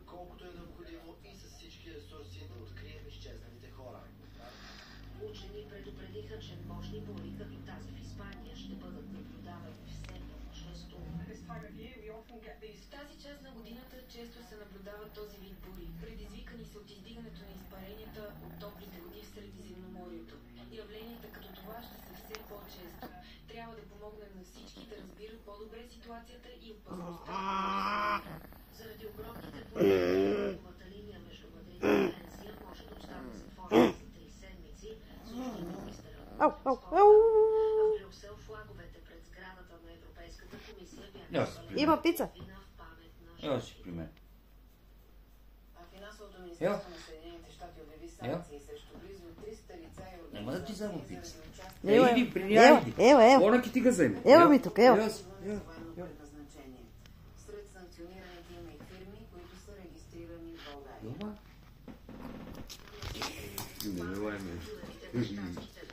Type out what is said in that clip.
колкото е необходимо и с всички ресурси да открием изчезналите хора. Учени предупредиха, че мощни бури като тази в Испания ще бъдат наблюдавани все по-често. В тази част на годината често се наблюдава този вид бури, предизвикани са от издигането на изпаренията от топлите води в Средиземноморието. Явленията като това ще са все по-често. Трябва да помогнем на всички да разбират по-добре ситуацията и опасността. Заради огромните бури, пътната линия между Мадрид и Валенсия може да остане затворена за 3 седмици, съобщи министърът на транспорта. А в Брюксел флаговете пред сградата на Европейската комисия бяха свалени. Има пица. В памет на Evo si pri meni. Финансовото министерство на Съединените щати обяви санкции срещу близо 300 лица и организации. Няма да ти взема пица. Ева, Иди, при нея иди. ева. Она ки ти га вземе. Ева ми тук, ева. За военно предназначение. Сред санкционираните има и фирми, които са регистрирани в България. Дома? Спазването на чудовите нещастите